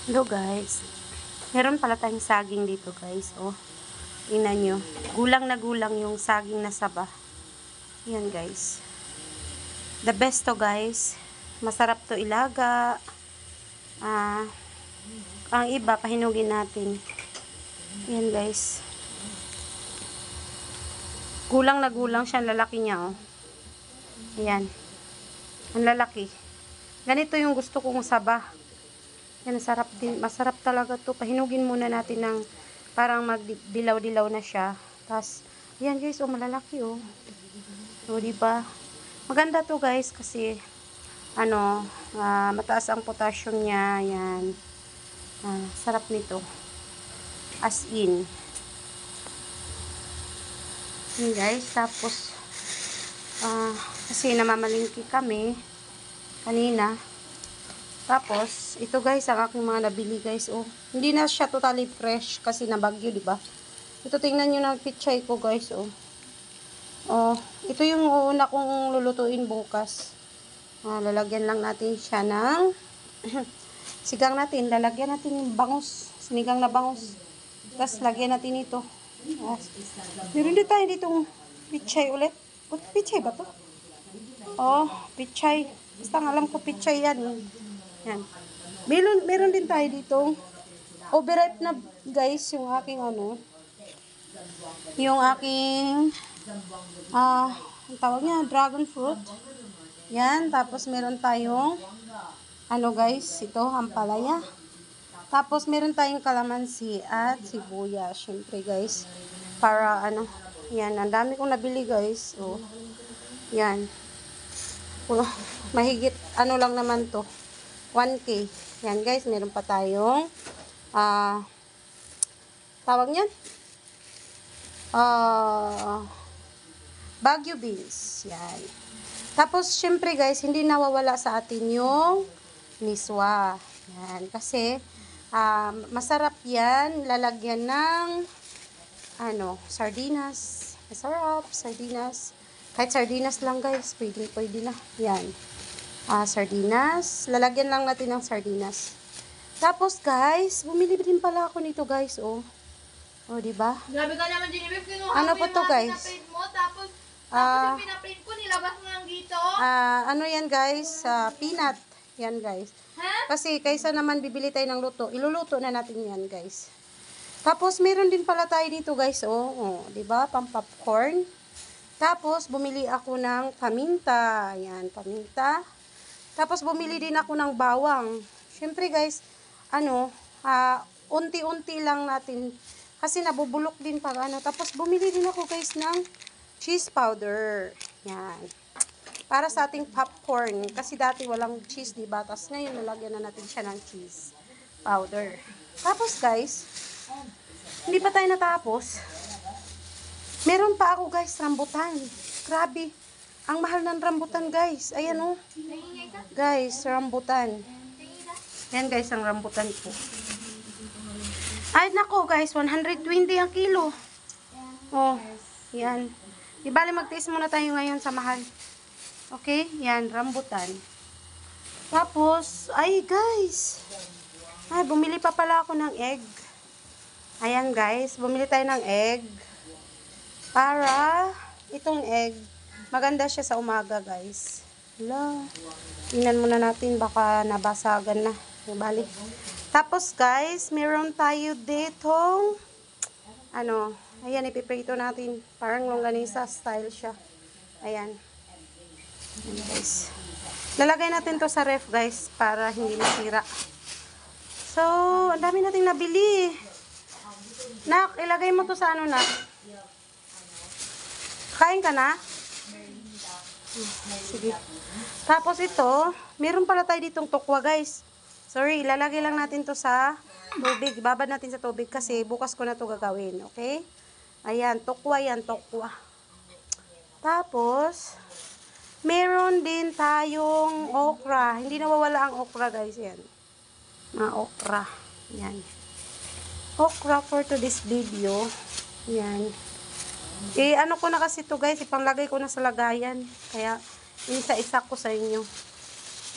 Hello guys. Meron pala tayong saging dito guys. Oh, tingnan nyo. Gulang na gulang yung saging na saba. Yan guys. The best to guys. Masarap to ilaga. Ang iba, pahinugin natin. Yan guys. Gulang na gulang siya. Lalaki niya oh. Ayan. Ang lalaki. Ganito yung gusto kong saba. Yan, sarap din. Masarap talaga to. Pahinugin muna natin ng parang magdilaw-dilaw na siya. Tapos, ayan guys, oh, malalaki oh. So, diba? Maganda to guys kasi, mataas ang potassium niya. Yan. Sarap nito. As in. Yan guys. Tapos, kasi namamalingki kami kanina. Tapos, ito guys, ang aking mga nabili guys, oh. Hindi na siya totally fresh kasi nabagyo, di ba? Ito, tingnan nyo na pichay ko guys, oh. Oh, ito yung una kong lulutuin bukas. Lalagyan lang natin siya ng sigang natin. Lalagyan natin yung bangus, sinigang na bangus. Tapos, lagyan natin ito. Meron din tayo ditong pichay ulit. Pichay ba to? Oh, pichay. Basta alam ko pichay yan. Yan. Meron din tayo dito. Overripe na guys yung aking yung aking ang tawag niya, dragon fruit. Yan. Tapos meron tayong guys, ito, ampalaya. Tapos meron tayong kalamansi at sibuyas. Syempre guys, para yan, ang dami kong nabili guys. Oh. Yan. Oh, mahigit lang naman to. 1K. Yan guys, meron pa tayong tawag niyan? Baguio beans. Yan. Tapos, syempre guys, hindi nawawala sa atin yung miswa. Yan. Kasi, masarap yan. Lalagyan ng sardinas. Masarap, sardinas. Kahit sardinas lang guys, pwede na. Yan. Sardinas. Lalagyan lang natin ng sardinas. Tapos guys, bumili din pala ako nito guys, oh. Oh, di ba? Grabe ka naman, Genevieve. Kinuha Ano mo po yung to, mga guys? pinaprint mo, tapos yung pinaprint ko, nilabas mo lang dito. Yan guys, peanut. Yan guys. Ha? Kasi kaysa naman bibili tayo ng luto, iluluto na natin yan guys. Tapos meron din pala tayo dito guys, oh, di ba? Pang-popcorn. Tapos bumili ako ng paminta. Yan, paminta. Tapos bumili din ako ng bawang. Syempre guys, unti-unti lang natin kasi nabubulok din pag Tapos bumili din ako guys ng cheese powder. Yan. Para sa ating popcorn. Kasi dati walang cheese, diba? Tapos ngayon nalagyan na natin siya ng cheese powder. Tapos guys, hindi pa tayo natapos. Meron pa ako guys, rambutan. Grabe. Ang mahal ng rambutan guys. Ayan oh. Guys, rambutan. Yan guys, ang rambutan ko. Ay nako guys, 120 ang kilo. Oh, yan. Di bali magtiis muna tayo ngayon sa mahal. Okay, yan, rambutan. Tapos, ay guys. Ay, bumili pa pala ako ng egg. Ayan guys, bumili tayo ng egg. Para, itong egg, maganda siya sa umaga guys. Hala. Tingnan muna natin, baka nabasagan na. Bali. Tapos guys, meron tayo ditong ayan, ipiprito natin. Parang longganisa style siya. Ayan. Ayan guys. Lalagay natin to sa ref guys para hindi masira. So, ang dami nating nabili. Nak, ilagay mo to sa na. Kain ka na? Sige. Tapos ito, meron pala tayo ditong tokwa guys. Sorry, ilalagay lang natin to sa tubig. Babad natin sa tubig kasi bukas ko na to gagawin. Okay? Ayan, tokwa yan, tokwa. Tapos, meron din tayong okra. Hindi nawawala ang okra guys. Yan. Mga okra. Yan. Okra for today's video. Yan. Ko na kasi to guys, ipanglagay ko na sa lagayan. Kaya, isa-isa ko sa inyo.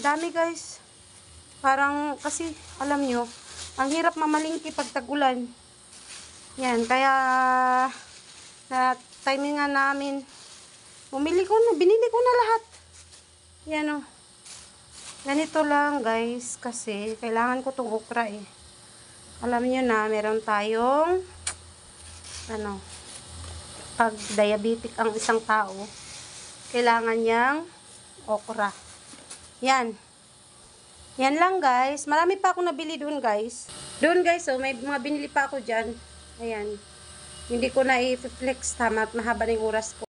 Dami guys. Parang, kasi, alam nyo, Ang hirap mamalingki pag tag-ulan. Yan, kaya na timing nga namin. Binili ko na lahat. Yan o. Ganito lang guys, kasi kailangan ko tong okra eh. Alam niyo na, meron tayong pag diabetic ang isang tao, kailangan niyang okra. Yan. Yan lang guys. Marami pa ako nabili doon guys. Doon guys, oh, may mga binili pa ako dyan. Ayan. Hindi ko na i-flex tama at mahaba ng oras ko.